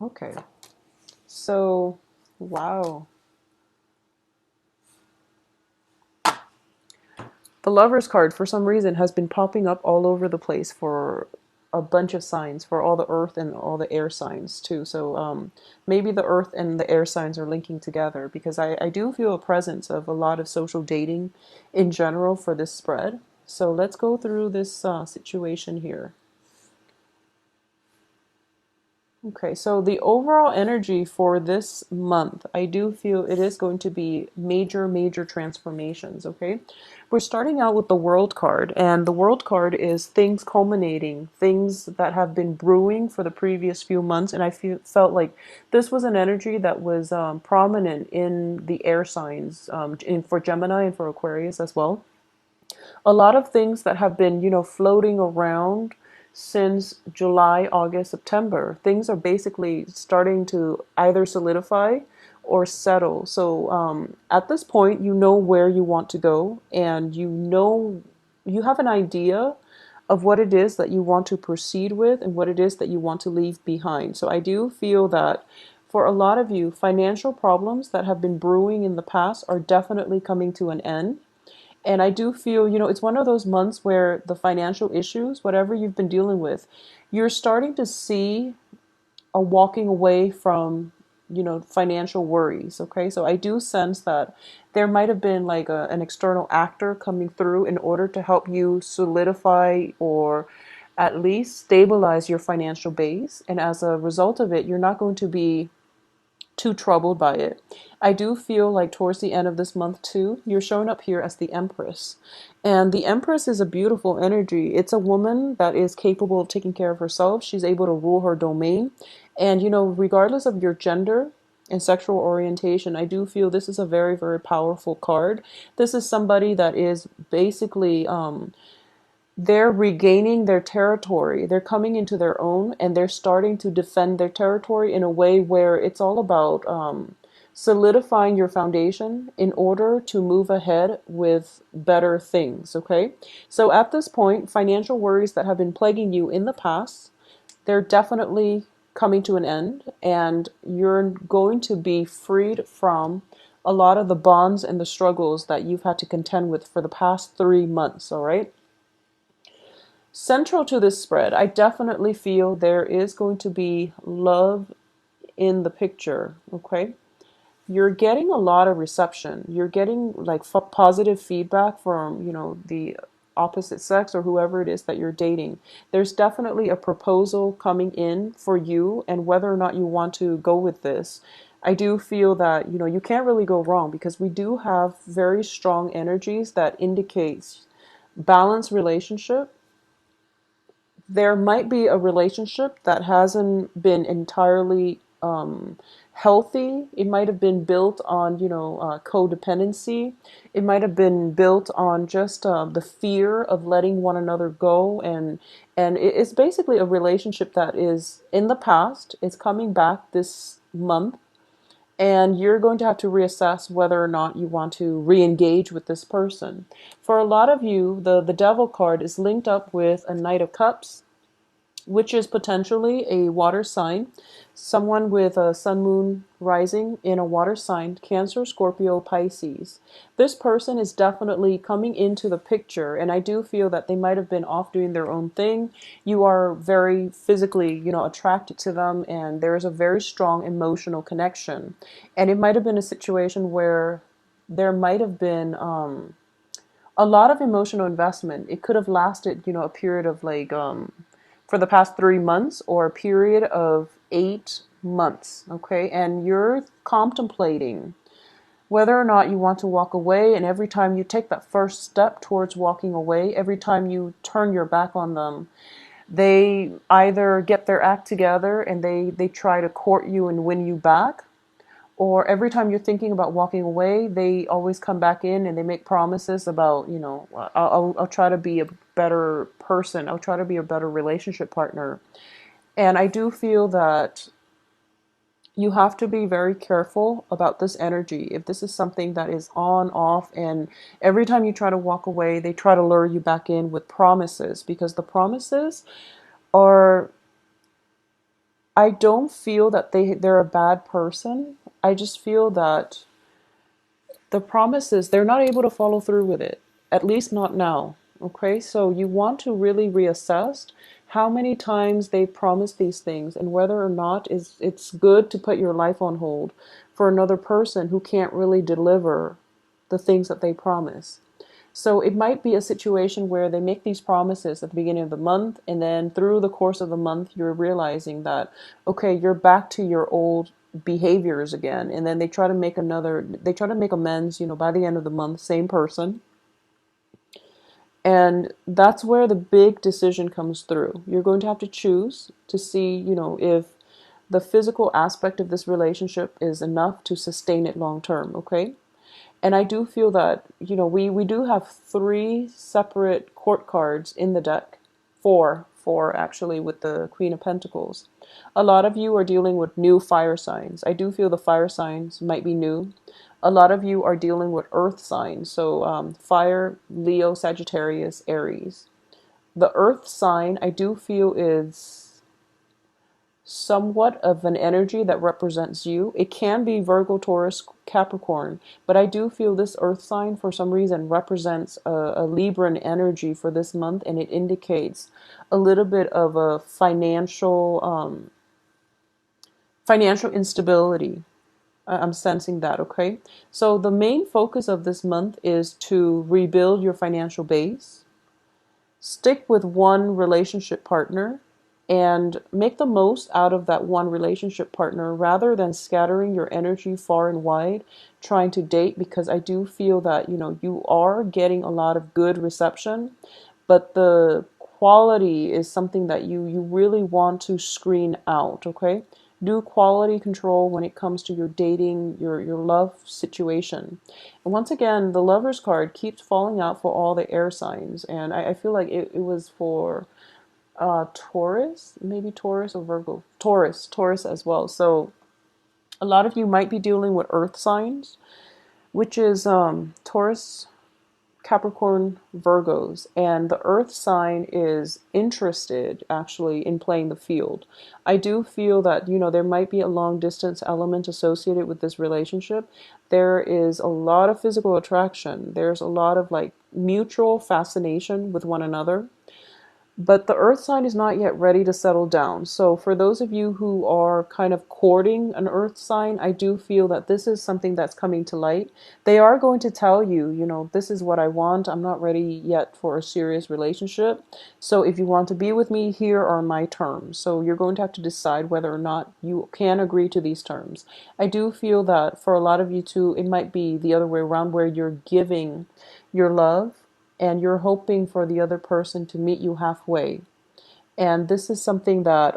Okay. So, wow. The Lover's card, for some reason, has been popping up all over the place for a bunch of signs, for all the earth and all the air signs, too. So, maybe the earth and the air signs are linking together because I do feel a presence of a lot of social dating in general for this spread. So, let's go through this situation here. Okay, so the overall energy for this month, I do feel it is going to be major, major transformations. Okay, we're starting out with the World card, and the World card is things culminating, things that have been brewing for the previous few months. And felt like this was an energy that was prominent in the air signs, for Gemini and for Aquarius as well. A lot of things that have been, floating around since July, August, September, things are basically starting to either solidify or settle. So at this point, you know where you want to go, and you have an idea of what it is that you want to proceed with and what it is that you want to leave behind. So I do feel that for a lot of you, financial problems that have been brewing in the past are definitely coming to an end. And I do feel, it's one of those months where the financial issues, whatever you've been dealing with, you're starting to see a walking away from, financial worries. Okay. So I do sense that there might have been like an external actor coming through in order to help you solidify or at least stabilize your financial base. And as a result of it, you're not going to be too troubled by it. I do feel like towards the end of this month too, you're showing up here as the Empress. And the Empress is a beautiful energy. It's a woman that is capable of taking care of herself. She's able to rule her domain. And, regardless of your gender and sexual orientation, I do feel this is a very, very powerful card. This is somebody that is basically they're regaining their territory. They're coming into their own and they're starting to defend their territory in a way where it's all about solidifying your foundation in order to move ahead with better things. Okay. So at this point, financial worries that have been plaguing you in the past, they're definitely coming to an end, and you're going to be freed from a lot of the bonds and the struggles that you've had to contend with for the past 3 months. All right. Central to this spread, I definitely feel there is going to be love in the picture. Okay. You're getting a lot of reception. You're getting like positive feedback from, the opposite sex or whoever it is that you're dating. There's definitely a proposal coming in for you, and whether or not you want to go with this, I do feel that, you can't really go wrong because we do have very strong energies that indicates balanced relationship. There might be a relationship that hasn't been entirely healthy. It might have been built on, codependency. It might have been built on just the fear of letting one another go, and it's basically a relationship that is in the past. It's coming back this month, and you're going to have to reassess whether or not you want to re-engage with this person. For a lot of you, the Devil card is linked up with a Knight of Cups, which is potentially a water sign. Someone with a sun moon rising in a water sign, Cancer, Scorpio, Pisces. This person is definitely coming into the picture, and I do feel that they might have been off doing their own thing. You are very physically, attracted to them, and there is a very strong emotional connection. And it might have been a situation where there might have been a lot of emotional investment. It could have lasted, a period of like for the past 3 months or a period of 8 months. Okay. And you're contemplating whether or not you want to walk away. And every time you take that first step towards walking away, every time you turn your back on them, they either get their act together and they try to court you and win you back, or every time you're thinking about walking away, they always come back in and they make promises about, I'll try to be a better person. I'll try to be a better relationship partner. And I do feel that you have to be very careful about this energy. If this is something that is on, off, and every time you try to walk away, they try to lure you back in with promises, because the promises are I don't feel that they're a bad person. I just feel that the promises, they're not able to follow through with it, at least not now. Okay, so you want to really reassess how many times they promised these things and whether or not it's good to put your life on hold for another person who can't really deliver the things that they promise. So it might be a situation where they make these promises at the beginning of the month, and then through the course of the month, you're realizing that, okay, you're back to your old behaviors again. And then they try to make amends, by the end of the month, same person. And that's where the big decision comes through. You're going to have to choose to see, if the physical aspect of this relationship is enough to sustain it long term, okay? And I do feel that, we do have three separate court cards in the deck. Four actually, with the Queen of Pentacles. A lot of you are dealing with new fire signs. I do feel the fire signs might be new. A lot of you are dealing with earth signs. So fire, Leo, Sagittarius, Aries. The earth sign I do feel is somewhat of an energy that represents you. It can be Virgo, Taurus, Capricorn, but I do feel this earth sign for some reason represents a Libran energy for this month, and it indicates a little bit of a financial instability. I'm sensing that, okay? So the main focus of this month is to rebuild your financial base. Stick with one relationship partner and make the most out of that one relationship partner rather than scattering your energy far and wide trying to date, because I do feel that you are getting a lot of good reception, but the quality is something that you really want to screen out, okay? Do quality control when it comes to your dating, your love situation. And once again, the Lovers card keeps falling out for all the air signs, and I feel like it was for Taurus, maybe Taurus or Virgo, Taurus as well. So a lot of you might be dealing with earth signs, which is Taurus, Capricorn, Virgos, and the earth sign is interested actually in playing the field. I do feel that, there might be a long distance element associated with this relationship. There is a lot of physical attraction. There's a lot of like mutual fascination with one another. But the earth sign is not yet ready to settle down. So for those of you who are kind of courting an earth sign, I do feel that this is something that's coming to light. They are going to tell you, this is what I want. I'm not ready yet for a serious relationship. So if you want to be with me, here are my terms. So you're going to have to decide whether or not you can agree to these terms. I do feel that for a lot of you too, it might be the other way around, where you're giving your love and you're hoping for the other person to meet you halfway. And this is something that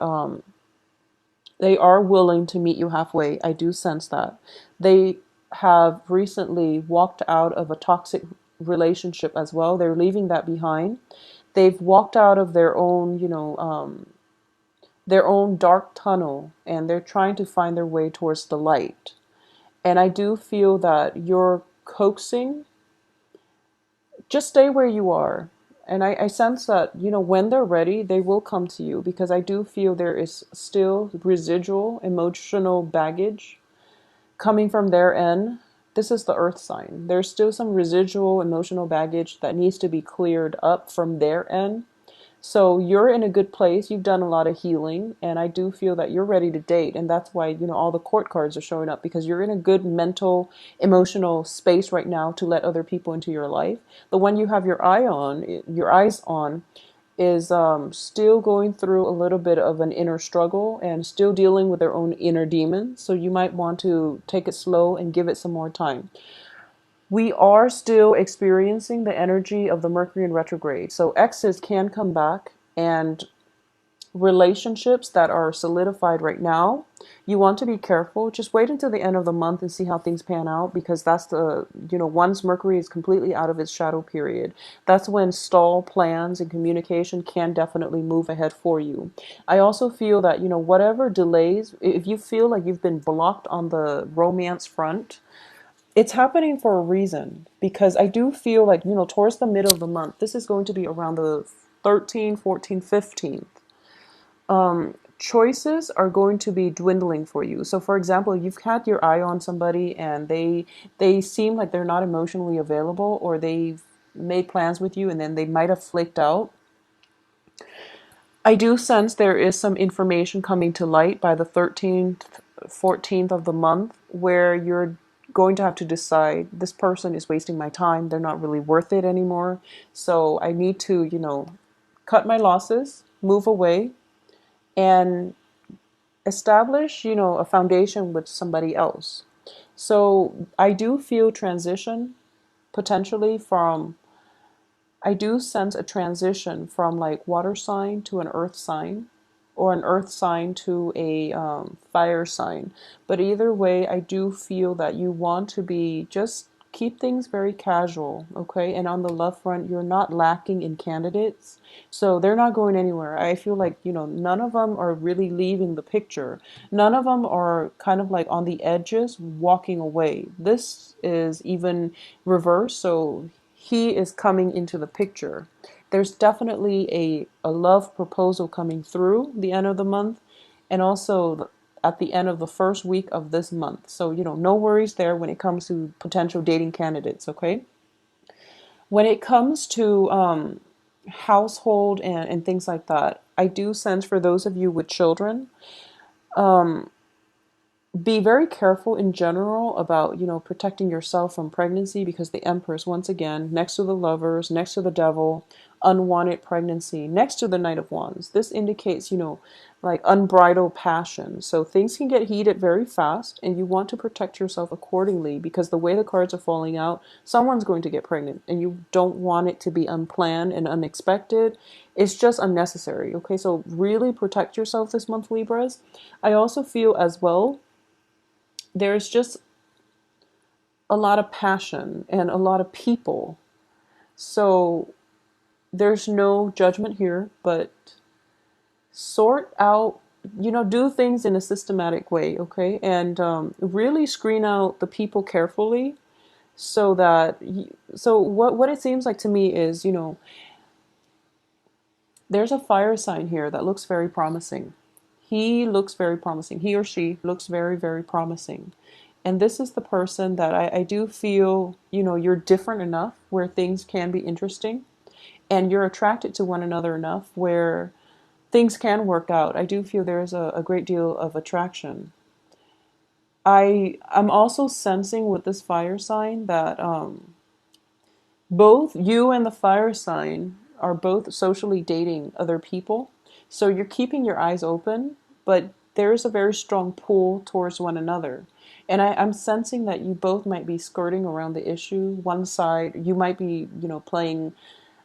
they are willing to meet you halfway. I do sense that. They have recently walked out of a toxic relationship as well. They're leaving that behind. They've walked out of their own dark tunnel, and they're trying to find their way towards the light. And I do feel that you're coaxing. Just stay where you are. And I sense that, when they're ready, they will come to you, because I do feel there is still residual emotional baggage coming from their end. This is the earth sign. There's still some residual emotional baggage that needs to be cleared up from their end. So you're in a good place. You've done a lot of healing, and I do feel that you're ready to date. And that's why, all the court cards are showing up, because you're in a good mental, emotional space right now to let other people into your life. The one you have your eyes on is still going through a little bit of an inner struggle and still dealing with their own inner demons. So you might want to take it slow and give it some more time. We are still experiencing the energy of the Mercury in retrograde. So exes can come back, and relationships that are solidified right now, you want to be careful. Just wait until the end of the month and see how things pan out, because that's once Mercury is completely out of its shadow period, that's when stall plans and communication can definitely move ahead for you. I also feel that, whatever delays, if you feel like you've been blocked on the romance front, it's happening for a reason, because I do feel like, towards the middle of the month, this is going to be around the 13th, 14th, 15th. choices are going to be dwindling for you. So for example, you've had your eye on somebody and they seem like they're not emotionally available, or they've made plans with you and then they might have flaked out. I do sense there is some information coming to light by the 13th, 14th of the month where you're going to have to decide, this person is wasting my time. They're not really worth it anymore. So I need to, cut my losses, move away, and establish, a foundation with somebody else. So I do feel transition potentially from I do sense a transition from like water sign to an earth sign, or an earth sign to a fire sign. But either way, I do feel that you want to be just keep things very casual, okay? And on the love front, you're not lacking in candidates. So they're not going anywhere. I feel like, none of them are really leaving the picture. None of them are kind of like on the edges walking away. This is even reverse. So he is coming into the picture. There's definitely a love proposal coming through the end of the month, and also at the end of the first week of this month. So, no worries there when it comes to potential dating candidates, okay? When it comes to household and things like that, I do sense for those of you with children, be very careful in general about, protecting yourself from pregnancy, because the Empress, once again, next to the Lovers, next to the Devil, unwanted pregnancy, next to the Knight of Wands. This indicates, like unbridled passion. So things can get heated very fast, and you want to protect yourself accordingly, because the way the cards are falling out, someone's going to get pregnant and you don't want it to be unplanned and unexpected. It's just unnecessary. Okay, so really protect yourself this month, Libras. I also feel as well there's just a lot of passion and a lot of people. So there's no judgment here, but sort out, do things in a systematic way, okay? And really screen out the people carefully, so that, so what it seems like to me is, there's a fire sign here that looks very promising. He looks very promising. He or she looks very, very promising. And this is the person that I do feel, you're different enough where things can be interesting, and you're attracted to one another enough where things can work out. I do feel there is a great deal of attraction. I'm also sensing with this fire sign that both you and the fire sign are both socially dating other people. So you're keeping your eyes open, but there is a very strong pull towards one another. And I'm sensing that you both might be skirting around the issue. One side, you might be, playing,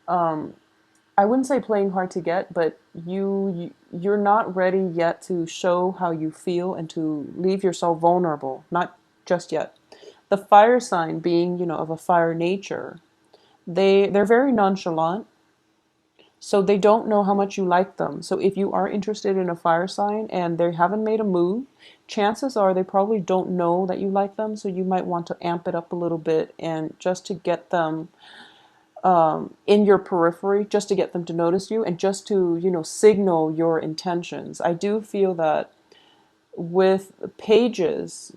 I wouldn't say playing hard to get, but you're not ready yet to show how you feel and to leave yourself vulnerable. Not just yet. The fire sign being, of a fire nature, they're very nonchalant, so they don't know how much you like them. So if you are interested in a fire sign and they haven't made a move, chances are they probably don't know that you like them. So you might want to amp it up a little bit, and just to get them in your periphery, just to get them to notice you, and just to, signal your intentions. I do feel that with pages,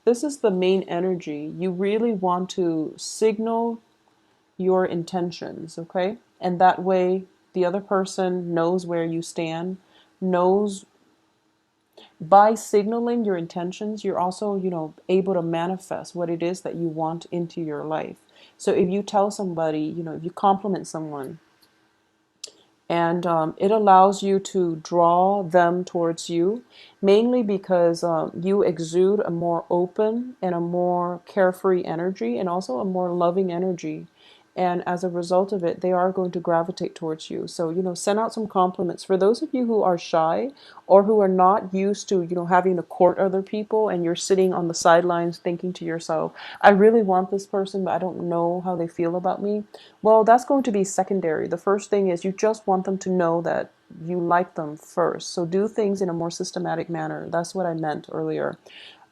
this is the main energy. You really want to signal your intentions, okay? And that way the other person knows where you stand, knows, by signaling your intentions, you're also, able to manifest what it is that you want into your life. So if you tell somebody, if you compliment someone, and it allows you to draw them towards you, mainly because you exude a more open and a more carefree energy, and also a more loving energy. And as a result of it, they are going to gravitate towards you. So, send out some compliments. For those of you who are shy, or who are not used to, having to court other people, and you're sitting on the sidelines thinking to yourself, I really want this person, but I don't know how they feel about me. Well, that's going to be secondary. The first thing is you just want them to know that you like them first. So do things in a more systematic manner. That's what I meant earlier.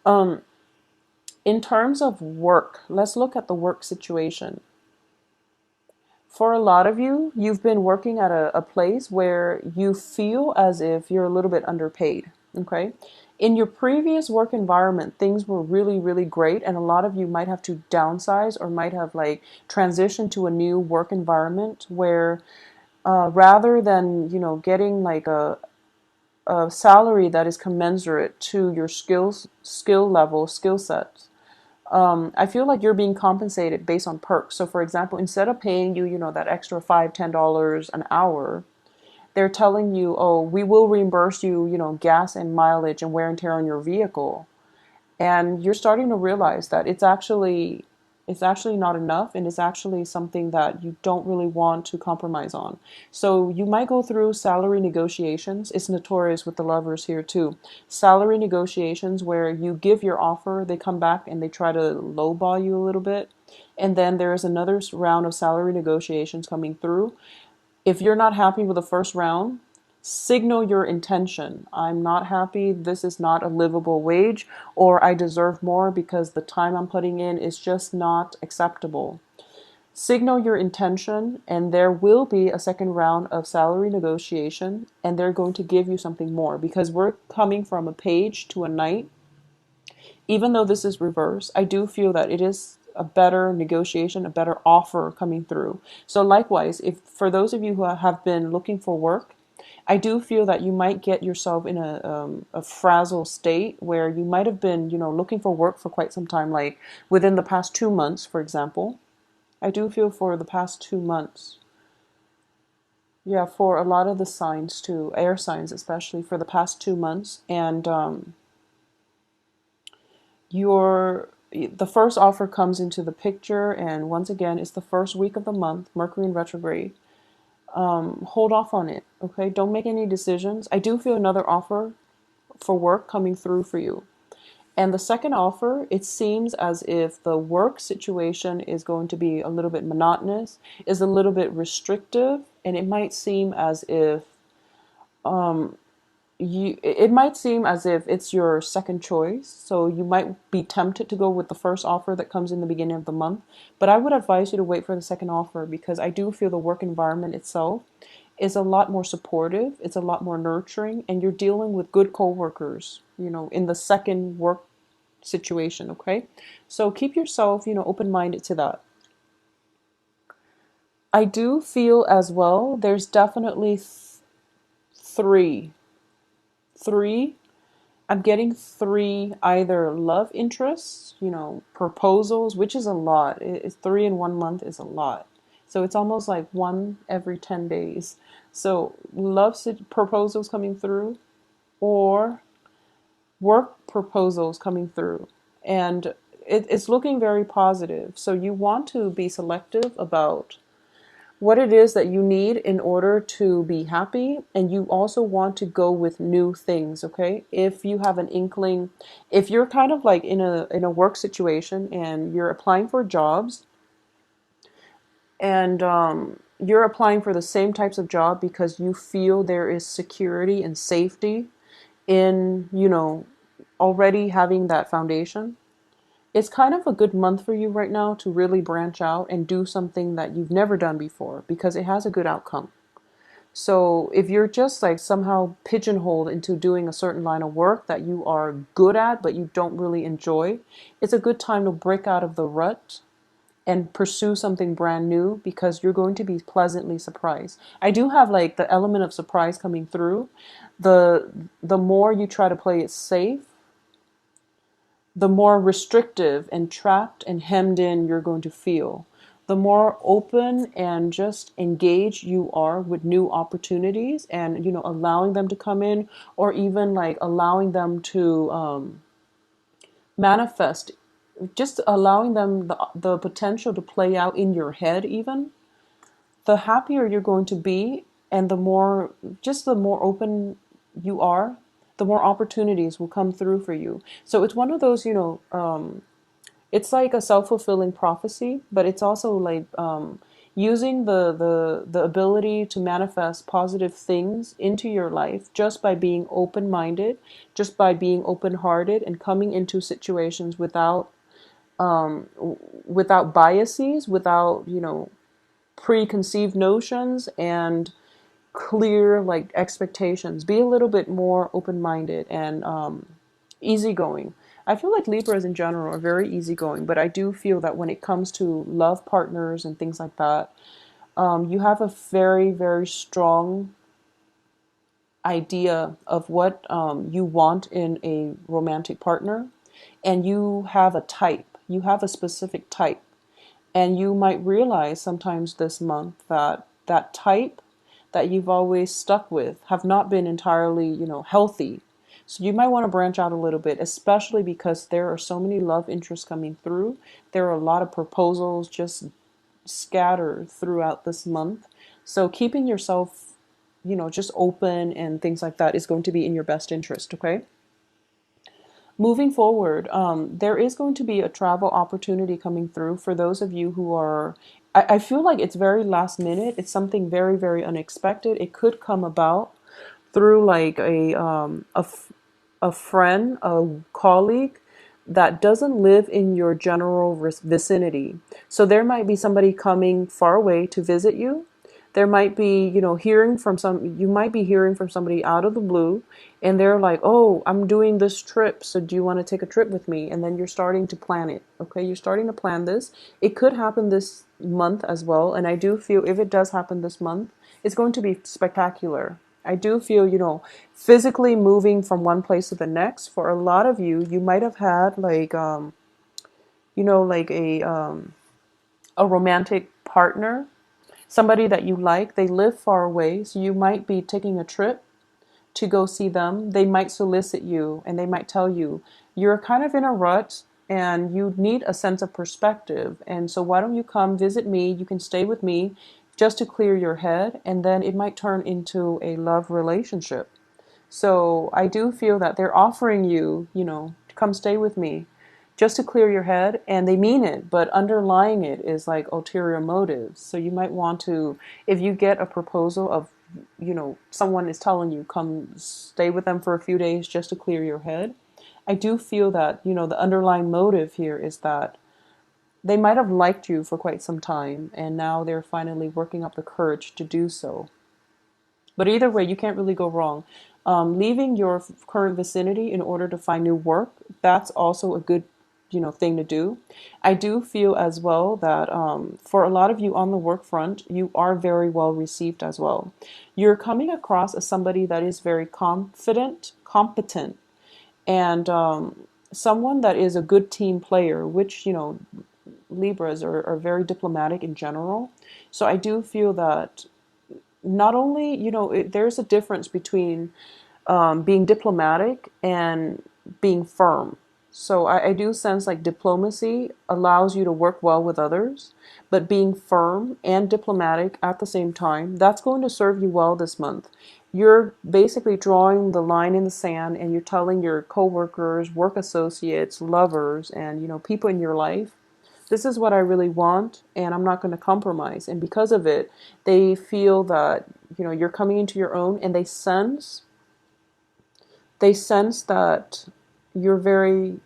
In terms of work, let's look at the work situation. For a lot of you, you've been working at a place where you feel as if you're a little bit underpaid. Okay. In your previous work environment, things were really, really great, and a lot of you might have to downsize or might have like transitioned to a new work environment where rather than getting like a salary that is commensurate to your skill level, skill set. I feel like you're being compensated based on perks. So, for example, instead of paying you, that extra $5, $10 an hour, they're telling you, oh, we will reimburse you, gas and mileage and wear and tear on your vehicle. And you're starting to realize that it's actually not enough, and it's actually something that you don't really want to compromise on. So you might go through salary negotiations. It's notorious with the lovers here too. Salary negotiations where you give your offer, they come back and they try to lowball you a little bit. And then there's another round of salary negotiations coming through. If you're not happy with the first round, signal your intention. I'm not happy. This is not a livable wage, or I deserve more because the time I'm putting in is just not acceptable. Signal your intention, and there will be a second round of salary negotiation, and they're going to give you something more because we're coming from a page to a knight. Even though this is reverse, I do feel that it is a better negotiation, a better offer coming through. So likewise, if for those of you who have been looking for work, I do feel that you might get yourself in a frazzled state where you might have been, looking for work for quite some time, like within the past 2 months, for example. I do feel for the past 2 months. Yeah, for a lot of the signs too, air signs especially, for the past 2 months. And your the first offer comes into the picture, and once again, it's the first week of the month, Mercury in retrograde. Hold off on it, okay? Don't make any decisions. I do feel another offer for work coming through for you. And the second offer, it seems as if the work situation is going to be a little bit monotonous, is a little bit restrictive, and it might seem as if it might seem as if it's your second choice. So you might be tempted to go with the first offer that comes in the beginning of the month. But I would advise you to wait for the second offer because I do feel the work environment itself is a lot more supportive, it's a lot more nurturing, and you're dealing with good coworkers, in the second work situation, okay? So keep yourself, open-minded to that. I do feel as well there's definitely three. Three I'm getting three either love interests, proposals, which is a lot. Three in 1 month is a lot. So it's almost like one every 10 days. So proposals coming through, or work proposals coming through. And it's looking very positive. So you want to be selective about what it is that you need in order to be happy, and you also want to go with new things. Okay, if you have an inkling, if you're kind of like in a work situation and you're applying for jobs, and you're applying for the same types of job because you feel there is security and safety in already having that foundation, it's kind of a good month for you right now to really branch out and do something that you've never done before because it has a good outcome. So if you're just like somehow pigeonholed into doing a certain line of work that you are good at but you don't really enjoy, it's a good time to break out of the rut and pursue something brand new because you're going to be pleasantly surprised. I do have like the element of surprise coming through. The more you try to play it safe, the more restrictive and trapped and hemmed in you're going to feel. The more open and just engaged you are with new opportunities and, allowing them to come in, or even like allowing them to manifest, just allowing them the potential to play out in your head even, the happier you're going to be, and the more open you are, the more opportunities will come through for you. So it's one of those, it's like a self-fulfilling prophecy, but it's also like using the ability to manifest positive things into your life just by being open-minded, just by being open-hearted and coming into situations without biases, without preconceived notions and clear like expectations. Be a little bit more open-minded and easygoing. I feel like Libras in general are very easygoing, but I do feel that when it comes to love partners and things like that, you have a very, very strong idea of what you want in a romantic partner, and you have a type. You have a specific type, and you might realize sometimes this month that that type that you've always stuck with have not been entirely, healthy. So you might want to branch out a little bit, especially because there are so many love interests coming through. There are a lot of proposals just scattered throughout this month. So keeping yourself, just open and things like that is going to be in your best interest, okay? Moving forward, there is going to be a travel opportunity coming through for those of you who are. I feel like it's very last minute. It's something very, very unexpected. It could come about through like a friend, a colleague that doesn't live in your general vicinity. So there might be somebody coming far away to visit you. There might be, you might be hearing from somebody out of the blue, and they're like, "Oh, I'm doing this trip, so do you want to take a trip with me?" And then you're starting to plan it. Okay, you're starting to plan this. It could happen this month as well, and I do feel if it does happen this month, it's going to be spectacular. I do feel, physically moving from one place to the next. For a lot of you, you might have had like, like a romantic partner, somebody that you like. They live far away, so you might be taking a trip to go see them. They might solicit you and they might tell you, you're kind of in a rut and you need a sense of perspective. And so why don't you come visit me? You can stay with me just to clear your head. And then it might turn into a love relationship. So I do feel that they're offering you, come stay with me just to clear your head, and they mean it, but underlying it is like ulterior motives. So you might want to, if you get a proposal of, someone is telling you come stay with them for a few days just to clear your head, I do feel that, the underlying motive here is that they might have liked you for quite some time, and now they're finally working up the courage to do so. But either way, you can't really go wrong. Leaving your current vicinity in order to find new work, that's also a good, thing to do. I do feel as well that for a lot of you on the work front, you are very well received as well. You're coming across as somebody that is very confident, competent, and someone that is a good team player, which, Libras are very diplomatic in general. So I do feel that not only, there's a difference between being diplomatic and being firm. So I do sense like diplomacy allows you to work well with others, but being firm and diplomatic at the same time, that's going to serve you well this month. You're basically drawing the line in the sand and you're telling your coworkers, work associates, lovers, and people in your life, this is what I really want and I'm not going to compromise. And because of it, they feel that, you're coming into your own, and they sense that you're very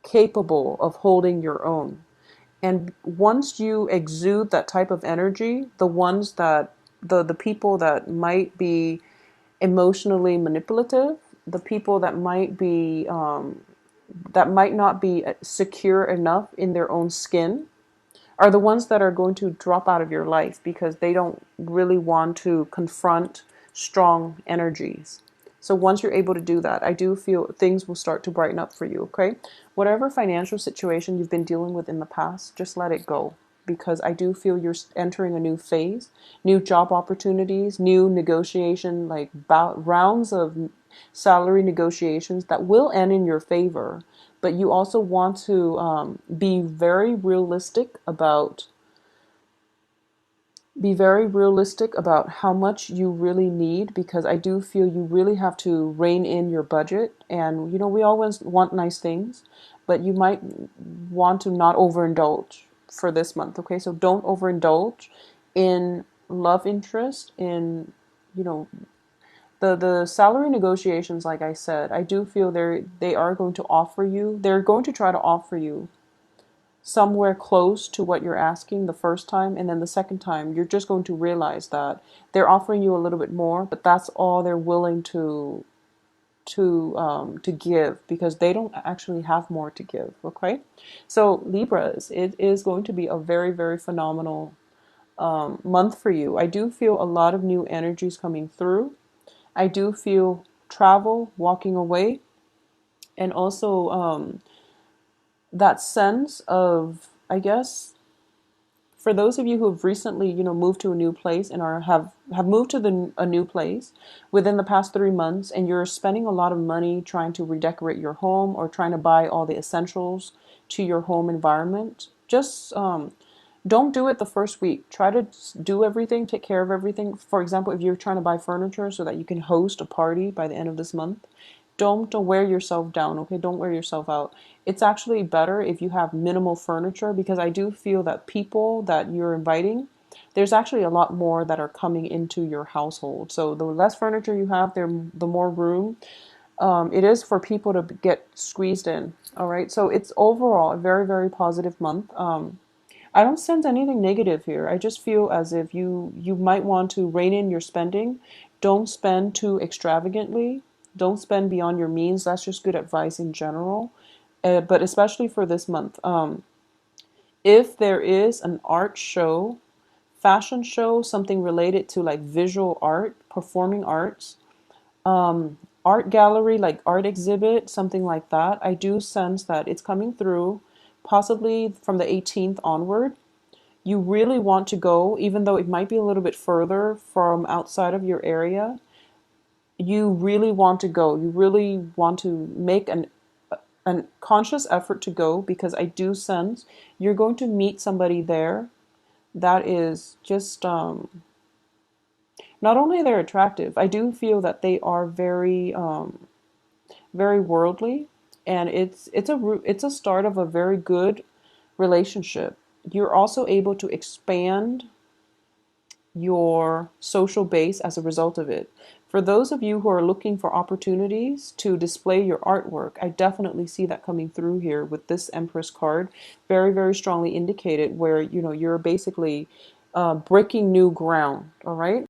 capable of holding your own. And once you exude that type of energy, the ones that the people that might be emotionally manipulative, the people that might not be secure enough in their own skin, are the ones that are going to drop out of your life because they don't really want to confront strong energies. So once you're able to do that, I do feel things will start to brighten up for you, okay? Whatever financial situation you've been dealing with in the past, just let it go, because I do feel you're entering a new phase, new job opportunities, new negotiation, like rounds of salary negotiations that will end in your favor. But you also want to be very realistic about how much you really need, because I do feel you really have to rein in your budget. And we always want nice things, but you might want to not overindulge for this month. Okay, so don't overindulge in love interest, in you know the salary negotiations. Like I said, I do feel they're going to try to offer you somewhere close to what you're asking the first time, and then the second time you're just going to realize that they're offering you a little bit more, but that's all they're willing to give, because they don't actually have more to give. Okay, so Libras, it is going to be a very, very phenomenal month for you. I do feel a lot of new energies coming through. I do feel travel, walking away, and also that sense of, I guess, for those of you who have recently, moved to a new place and have moved to a new place within the past 3 months, and you're spending a lot of money trying to redecorate your home or trying to buy all the essentials to your home environment, just don't do it the first week. Try to do everything, take care of everything. For example, if you're trying to buy furniture so that you can host a party by the end of this month, don't wear yourself down, okay? Don't wear yourself out. It's actually better if you have minimal furniture, because I do feel that people that you're inviting, there's actually a lot more that are coming into your household. So the less furniture you have, the more room it is for people to get squeezed in. All right. So it's overall a very, very positive month. I don't sense anything negative here. I just feel as if you might want to rein in your spending. Don't spend too extravagantly. Don't spend beyond your means. That's just good advice in general, but especially for this month. If there is an art show, fashion show, something related to like visual art, performing arts, art gallery, like art exhibit, something like that, I do sense that it's coming through, possibly from the 18th onward. You really want to go, even though it might be a little bit further from outside of your area. You really want to go. You really want to make an conscious effort to go, because I do sense you're going to meet somebody there that is just not only they're attractive, I do feel that they are very very worldly, and it's a start of a very good relationship. You're also able to expand your social base as a result of it. For those of you who are looking for opportunities to display your artwork, I definitely see that coming through here with this Empress card. Very, very strongly indicated, where you're basically breaking new ground. All right.